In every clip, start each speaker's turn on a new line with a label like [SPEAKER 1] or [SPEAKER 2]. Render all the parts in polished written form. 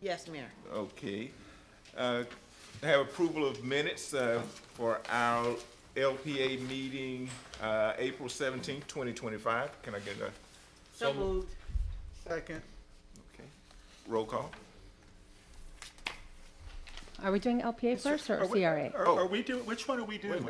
[SPEAKER 1] Yes, Mayor.
[SPEAKER 2] Okay. Have approval of minutes for our LPA meeting, April 17th, 2025. Can I get a,
[SPEAKER 1] So moved.
[SPEAKER 3] Second.
[SPEAKER 2] okay, roll call?
[SPEAKER 4] Are we doing LPA first or CRA?
[SPEAKER 3] Are we doing, which one are we doing?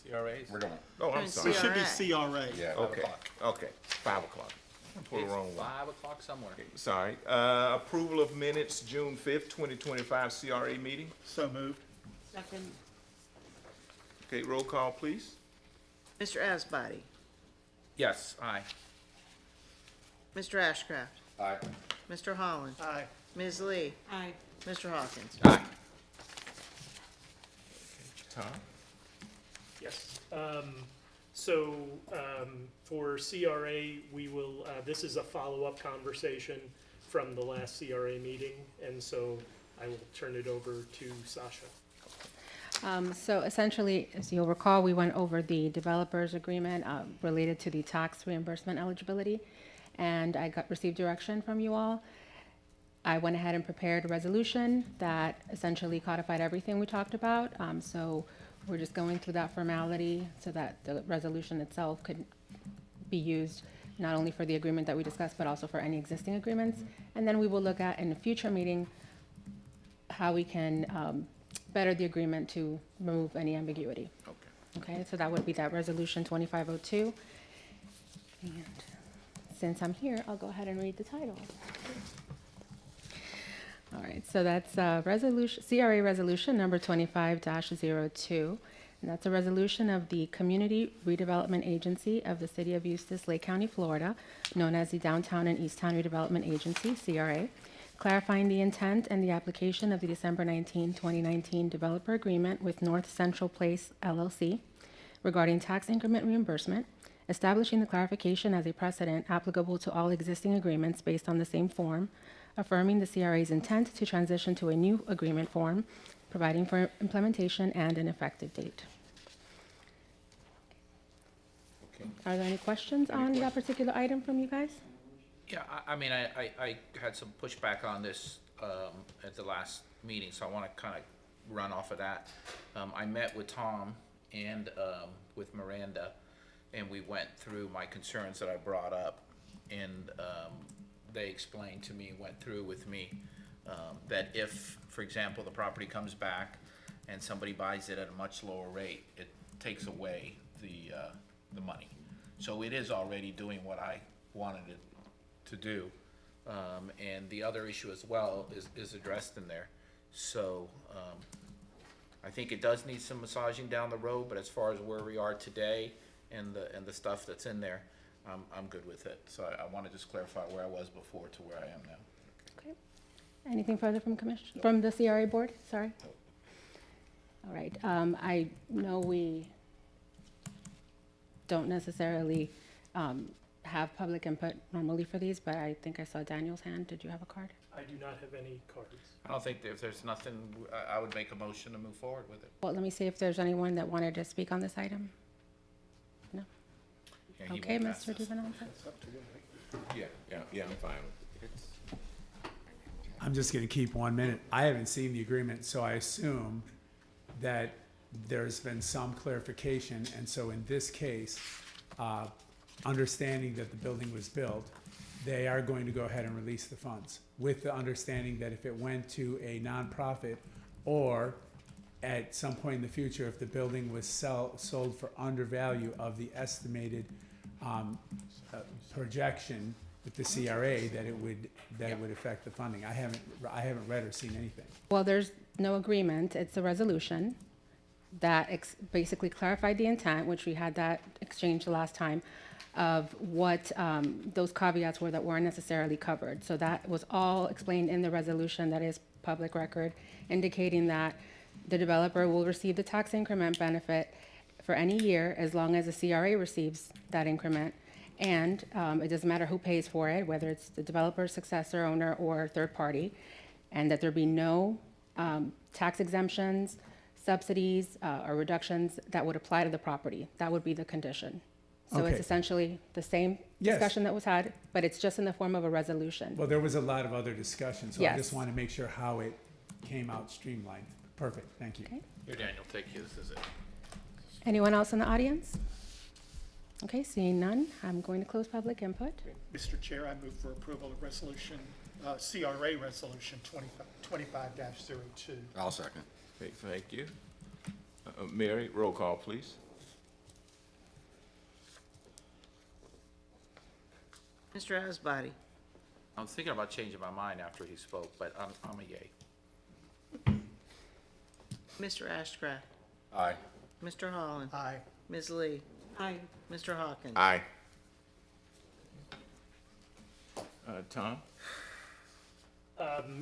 [SPEAKER 5] CRAs?
[SPEAKER 6] We're going,
[SPEAKER 2] Oh, I'm
[SPEAKER 1] And
[SPEAKER 2] sorry.
[SPEAKER 3] It should be
[SPEAKER 1] CRA.
[SPEAKER 3] CRA.
[SPEAKER 6] yeah.
[SPEAKER 2] Okay, okay, 5 o'clock. I pulled the
[SPEAKER 5] It's
[SPEAKER 2] wrong one.
[SPEAKER 5] 5 o'clock somewhere.
[SPEAKER 2] Sorry. Approval of minutes, June 5th, 2025 CRA meeting.
[SPEAKER 3] So moved.
[SPEAKER 1] Second.
[SPEAKER 2] Okay, roll call, please.
[SPEAKER 1] Mr. Asbody,
[SPEAKER 5] Yes, aye.
[SPEAKER 1] Mr. Ashcraft,
[SPEAKER 6] Aye.
[SPEAKER 1] Mr. Holland,
[SPEAKER 3] Aye.
[SPEAKER 1] Ms. Lee. Aye. Mr. Hawkins.
[SPEAKER 5] Aye.
[SPEAKER 2] Tom?
[SPEAKER 7] Yes. For CRA, we will, this is a follow-up conversation from the last CRA meeting, and so I will turn it over to Sasha.
[SPEAKER 4] So essentially, as you'll recall, we went over the developers agreement related to the tax reimbursement eligibility, and I received direction from you all. I went ahead and prepared a resolution that essentially codified everything we talked about. So we're just going through that formality so that the resolution itself could be used not only for the agreement that we discussed, but also for any existing agreements. And then we will look at in a future meeting how we can better the agreement to remove any ambiguity.
[SPEAKER 2] Okay.
[SPEAKER 4] Okay, so that would be that resolution 2502. And since I'm here, I'll go ahead and read the title. All right, so that's resolution, CRA resolution number 25-02. And that's a resolution of the Community Redevelopment Agency of the City of Eustis, Lake County, Florida, known as the Downtown and Easttown Redevelopment Agency, CRA, clarifying the intent and the application of the December 19, 2019 developer agreement with North Central Place LLC regarding tax increment reimbursement, establishing the clarification as a precedent applicable to all existing agreements based on the same form, affirming the CRA's intent to transition to a new agreement form, providing for implementation and an effective date.
[SPEAKER 2] Okay.
[SPEAKER 4] Are there any questions on that particular item from you guys?
[SPEAKER 5] Yeah, I mean, I had some pushback on this at the last meeting, so I want to kind of run off of that. I met with Tom and with Miranda, and we went through my concerns that I brought up, and they explained to me, went through with me, that if, for example, the property comes back and somebody buys it at a much lower rate, it takes away the money. So it is already doing what I wanted it to do. And the other issue as well is addressed in there. So I think it does need some massaging down the road, but as far as where we are today and the stuff that's in there, I'm good with it. So I want to just clarify where I was before to where I am now.
[SPEAKER 4] Okay. Anything further from from the CRA board? Sorry. All right. I know we don't necessarily have public input normally for these, but I think I saw Daniel's hand. Did you have a card?
[SPEAKER 7] I do not have any cards.
[SPEAKER 5] I don't think if there's nothing, I would make a motion to move forward with it.
[SPEAKER 4] Well, let me see if there's anyone that wanted to speak on this item. No?
[SPEAKER 5] Yeah, he
[SPEAKER 4] Okay,
[SPEAKER 5] won't pass
[SPEAKER 4] Mr.
[SPEAKER 5] this.
[SPEAKER 4] DiVincenzo?
[SPEAKER 6] Yeah, I'm fine with it.
[SPEAKER 8] I'm just going to keep 1 minute. I haven't seen the agreement, so I assume that there's been some clarification. And so in this case, understanding that the building was built, they are going to go ahead and release the funds with the understanding that if it went to a nonprofit or at some point in the future, if the building was sold for undervalue of the estimated projection with the CRA, that it would affect the funding. I haven't read or seen anything.
[SPEAKER 4] Well, there's no agreement. It's a resolution that basically clarified the intent, which we had that exchange the last time, of what those caveats were that weren't necessarily covered. So that was all explained in the resolution that is public record, indicating that the developer will receive the tax increment benefit for any year as long as the CRA receives that increment. And it doesn't matter who pays for it, whether it's the developer, successor, owner, or third party, and that there be no tax exemptions, subsidies, or reductions that would apply to the property. That would be the condition. So it's
[SPEAKER 8] Okay.
[SPEAKER 4] essentially the same
[SPEAKER 8] Yes.
[SPEAKER 4] discussion that was had, but it's just in the form of a resolution.
[SPEAKER 8] Well, there was a lot of other discussion, so I
[SPEAKER 4] Yes.
[SPEAKER 8] just want to make sure how it came out streamlined. Perfect, thank you.
[SPEAKER 4] Okay.
[SPEAKER 5] Here, Daniel, take you, this is it.
[SPEAKER 4] Anyone else in the audience? Okay, seeing none, I'm going to close public input.
[SPEAKER 3] Mr. Chair, I move for approval of resolution, CRA Resolution 25-02.
[SPEAKER 6] I'll second.
[SPEAKER 2] Okay, thank you. Mary, roll call, please.
[SPEAKER 1] Mr. Asbody?
[SPEAKER 5] I'm thinking about changing my mind after he spoke, but I'm a yay.
[SPEAKER 1] Mr. Ashcraft?
[SPEAKER 6] Aye.
[SPEAKER 1] Mr. Holland?
[SPEAKER 3] Aye.
[SPEAKER 1] Ms. Lee? Aye. Mr. Hawkins?
[SPEAKER 2] Aye. Tom?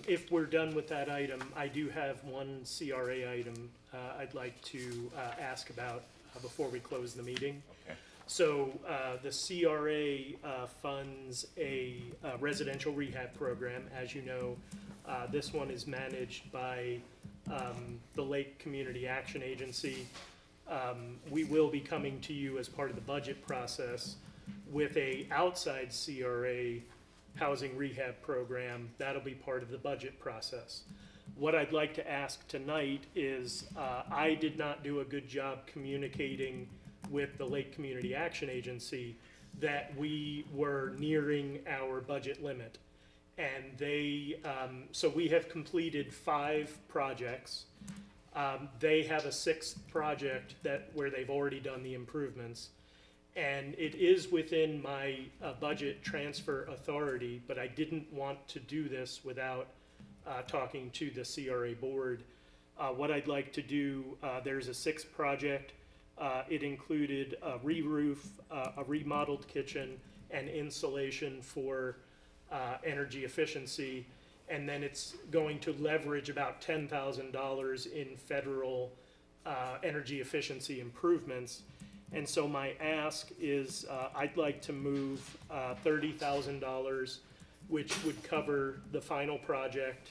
[SPEAKER 7] If we're done with that item, I do have one CRA item I'd like to ask about before we close the meeting.
[SPEAKER 2] Okay.
[SPEAKER 7] So the CRA funds a residential rehab program. As you know, this one is managed by the Lake Community Action Agency. We will be coming to you as part of the budget process with a outside CRA housing rehab program. That'll be part of the budget process. What I'd like to ask tonight is, I did not do a good job communicating with the Lake Community Action Agency that we were nearing our budget limit. And they, so we have completed 5 projects. They have a 6th project where they've already done the improvements. And it is within my budget transfer authority, but I didn't want to do this without talking to the CRA board. What I'd like to do, there's a 6th project. It included a re-roof, a remodeled kitchen, and insulation for energy efficiency. And then it's going to leverage about $10,000 in federal energy efficiency improvements. And so my ask is, I'd like to move $30,000, which would cover the final project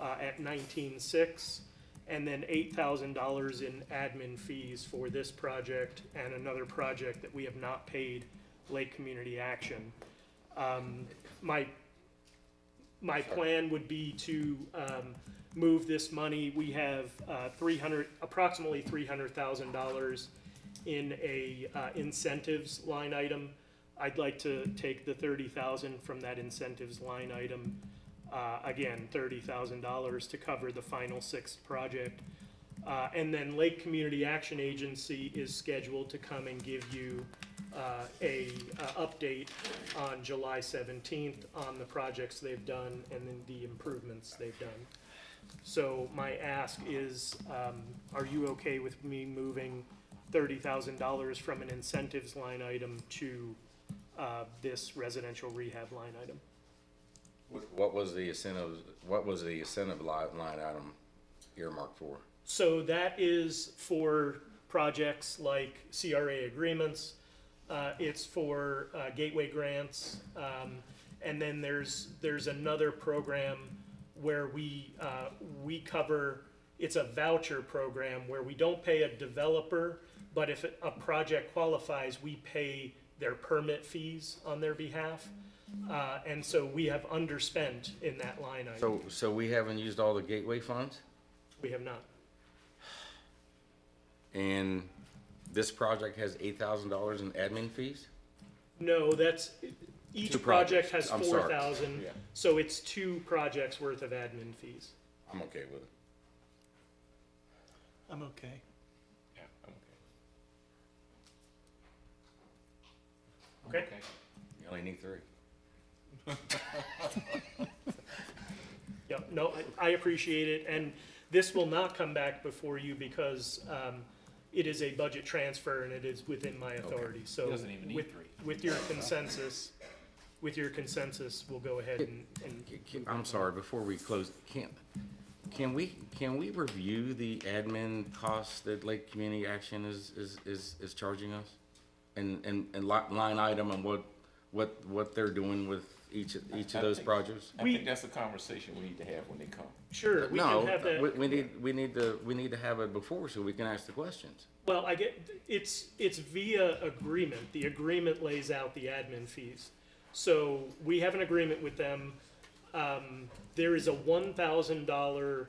[SPEAKER 7] at 19.6, and then $8,000 in admin fees for this project and another project that we have not paid Lake Community Action. My plan would be to move this money. We have approximately $300,000 in a incentives line item. I'd like to take the $30,000 from that incentives line item. Again, $30,000 to cover the final 6th project. And then Lake Community Action Agency is scheduled to come and give you a update on July 17th on the projects they've done and then the improvements they've done. So my ask is, are you okay with me moving $30,000 from an incentives line item to this residential rehab line item?
[SPEAKER 6] What was the incentive line item earmarked for?
[SPEAKER 7] So that is for projects like CRA agreements, it's for gateway grants, and then there's another program where we cover, it's a voucher program where we don't pay a developer, but if a project qualifies, we pay their permit fees on their behalf. And so we have underspent in that line item.
[SPEAKER 6] So we haven't used all the gateway funds?
[SPEAKER 7] We have not.
[SPEAKER 6] And this project has $8,000 in admin fees?
[SPEAKER 7] No, that's, each
[SPEAKER 6] Two
[SPEAKER 7] project
[SPEAKER 6] projects.
[SPEAKER 7] has
[SPEAKER 6] I'm sorry.
[SPEAKER 7] 4,000,
[SPEAKER 6] Yeah.
[SPEAKER 7] so it's 2 projects worth of admin fees.
[SPEAKER 6] I'm okay with it.
[SPEAKER 3] I'm okay.
[SPEAKER 6] Yeah, I'm okay.
[SPEAKER 7] Okay?
[SPEAKER 6] You only need 3.
[SPEAKER 7] Yeah, no, I appreciate it, and this will not come back before you because it is a budget transfer and it is within my authority. So
[SPEAKER 5] doesn't even need 3.
[SPEAKER 7] with your consensus, we'll go ahead and
[SPEAKER 6] I'm sorry, before we close, can we review the admin costs that Lake Community Action is charging us? And line item and what they're doing with each of those projects?
[SPEAKER 2] I think that's a conversation we need to have when they come.
[SPEAKER 7] Sure, we
[SPEAKER 6] No,
[SPEAKER 7] can have that.
[SPEAKER 6] we need to have it before so we can ask the questions.
[SPEAKER 7] Well, it's via agreement. The agreement lays out the admin fees. So we have an agreement with them. There is a $1,000,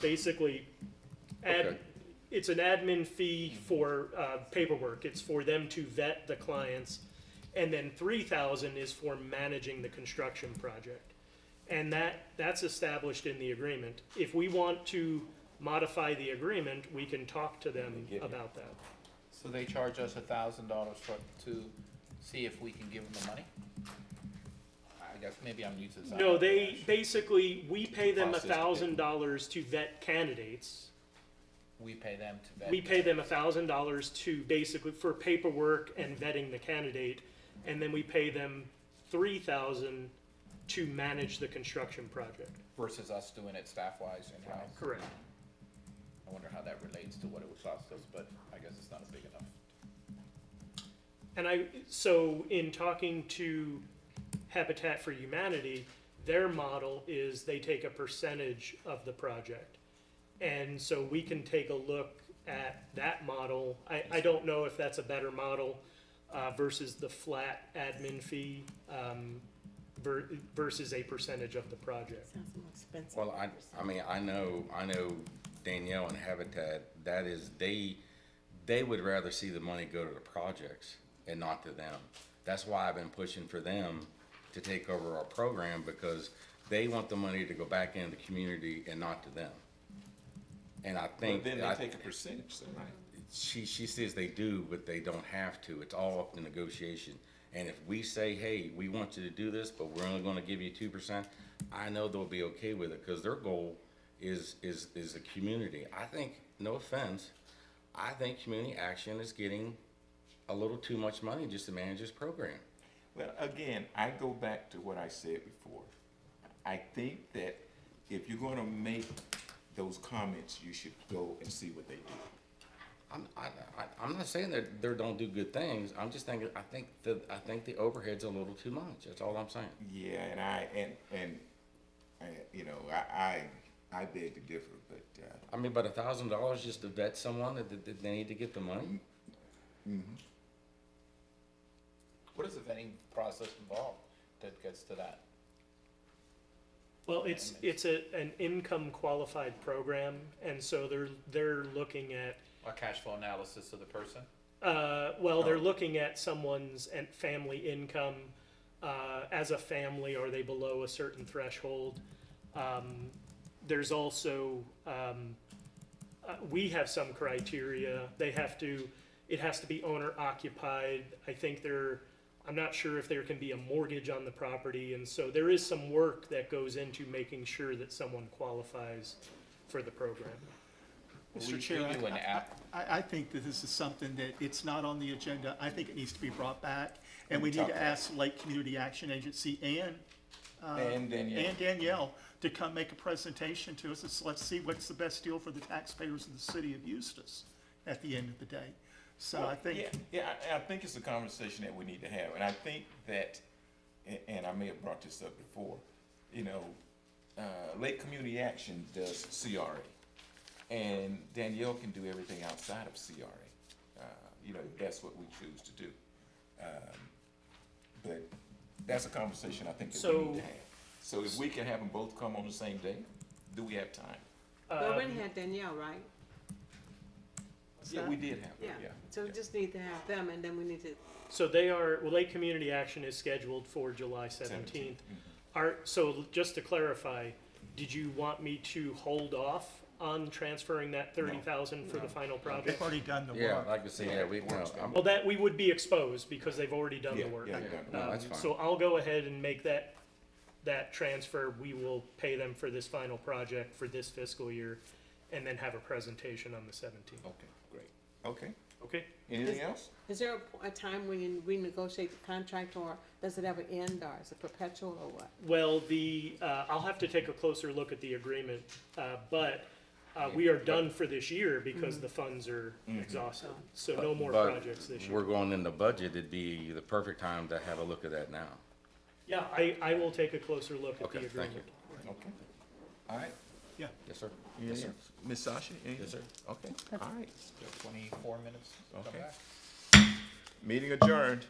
[SPEAKER 7] basically,
[SPEAKER 6] Okay.
[SPEAKER 7] it's an admin fee for, paperwork. It's for them to vet the clients. And then $3,000 is for managing the construction project. And that's established in the agreement. If we want to modify the agreement, we can talk to them about that.
[SPEAKER 5] So they charge us $1,000 to see if we can give them the money? I guess maybe I'm new to this.
[SPEAKER 7] No, they, basically, we pay them
[SPEAKER 2] Process to pay.
[SPEAKER 7] $1,000 to vet candidates.
[SPEAKER 5] We pay them to vet.
[SPEAKER 7] We pay them $1,000 to basically, for paperwork and vetting the candidate, and then we pay them $3,000 to manage the construction project.
[SPEAKER 5] Versus us doing it staff-wise in-house.
[SPEAKER 7] Correct.
[SPEAKER 5] I wonder how that relates to what it would cost us, but I guess it's not big enough.
[SPEAKER 7] And so in talking to Habitat for Humanity, their model is they take a percentage of the project. And so we can take a look at that model. I don't know if that's a better model versus the flat admin fee versus a percentage of the project.
[SPEAKER 1] Sounds more expensive.
[SPEAKER 6] Well, I mean, I know Danielle and Habitat, that is, they would rather see the money go to the projects and not to them. That's why I've been pushing for them to take over our program, because they want the money to go back into the community and not to them. And I think.
[SPEAKER 2] But then they take a percentage, so, right?
[SPEAKER 6] She says they do, but they don't have to. It's all up to negotiation. And if we say, hey, we want you to do this, but we're only gonna give you 2%, I know they'll be okay with it, because their goal is a community. I think, no offense, I think Community Action is getting a little too much money just to manage this program.
[SPEAKER 2] Well, again, I go back to what I said before. I think that if you're gonna make those comments, you should go and see what they do.
[SPEAKER 6] I'm not saying that they don't do good things. I'm just thinking, I think the overhead's a little too much. That's all I'm saying.
[SPEAKER 2] Yeah, and you know, I beg to differ, but,
[SPEAKER 6] I mean, but $1,000 just to vet someone that they need to get the money?
[SPEAKER 5] What is the vetting process involved that gets to that?
[SPEAKER 7] Well, it's an income qualified program, and so they're looking at,
[SPEAKER 5] A cash flow analysis of the person?
[SPEAKER 7] they're looking at someone's family income. As a family, are they below a certain threshold? There's also, we have some criteria. It has to be owner occupied. I'm not sure if there can be a mortgage on the property, and so there is some work that goes into making sure that someone qualifies for the program.
[SPEAKER 3] Mr.
[SPEAKER 5] We
[SPEAKER 3] Chair,
[SPEAKER 5] do an app.
[SPEAKER 3] I think that this is something that it's not on the agenda. I think it needs to be brought back. And we need
[SPEAKER 2] talk
[SPEAKER 3] to
[SPEAKER 2] about
[SPEAKER 3] ask Lake Community Action Agency
[SPEAKER 2] And
[SPEAKER 3] Danielle to come make a presentation to us. Let's see what's the best deal for the taxpayers of the city of Eustis at the end of the day. So I think.
[SPEAKER 2] I think it's a conversation that we need to have, and I think that, and I may have brought this up before, you know, Lake Community Action does CRA, and Danielle can do everything outside of CRA, you know, if that's what we choose to do. But that's a conversation I think that we need to have. So if we can have them both come on the same day, do we have time?
[SPEAKER 9] We already had Danielle, right?
[SPEAKER 2] Yeah, we did have
[SPEAKER 9] Yeah,
[SPEAKER 2] it, yeah.
[SPEAKER 9] so we just need to have them, and then we need to,
[SPEAKER 7] So Lake Community Action is scheduled for July 17th. So just to clarify, did you want me to hold off on transferring that 30,000 for the final project?
[SPEAKER 3] They've already done the work.
[SPEAKER 6] Yeah, like I said, yeah,
[SPEAKER 7] Well, that we would be exposed because they've already done the work.
[SPEAKER 2] Yeah,
[SPEAKER 6] No, that's fine.
[SPEAKER 7] So I'll go ahead and make that transfer. We will pay them for this final project for this fiscal year, and then have a presentation on the 17th.
[SPEAKER 2] Okay, great. Okay,
[SPEAKER 7] Okay?
[SPEAKER 2] anything else?
[SPEAKER 9] is there a time when you renegotiate the contract, or does it ever end, or is it perpetual, or what?
[SPEAKER 7] Well, I'll have to take a closer look at the agreement, but we are done for this year because the funds are exhausted. So no more
[SPEAKER 6] But
[SPEAKER 7] projects this
[SPEAKER 6] we're
[SPEAKER 7] year.
[SPEAKER 6] going in the budget, it'd be the perfect time to have a look at that now.
[SPEAKER 7] Yeah, I will take a closer look at the
[SPEAKER 6] Okay, thank you.
[SPEAKER 7] agreement.
[SPEAKER 2] Okay. All right.
[SPEAKER 3] Yeah.
[SPEAKER 6] Yes, sir.
[SPEAKER 2] Yeah,
[SPEAKER 6] Yes, sir.
[SPEAKER 2] Ms. Sasha?
[SPEAKER 6] Yes, sir.
[SPEAKER 2] Okay, all right.
[SPEAKER 5] 24 minutes. Come
[SPEAKER 2] Okay.
[SPEAKER 5] back.
[SPEAKER 2] Meeting adjourned.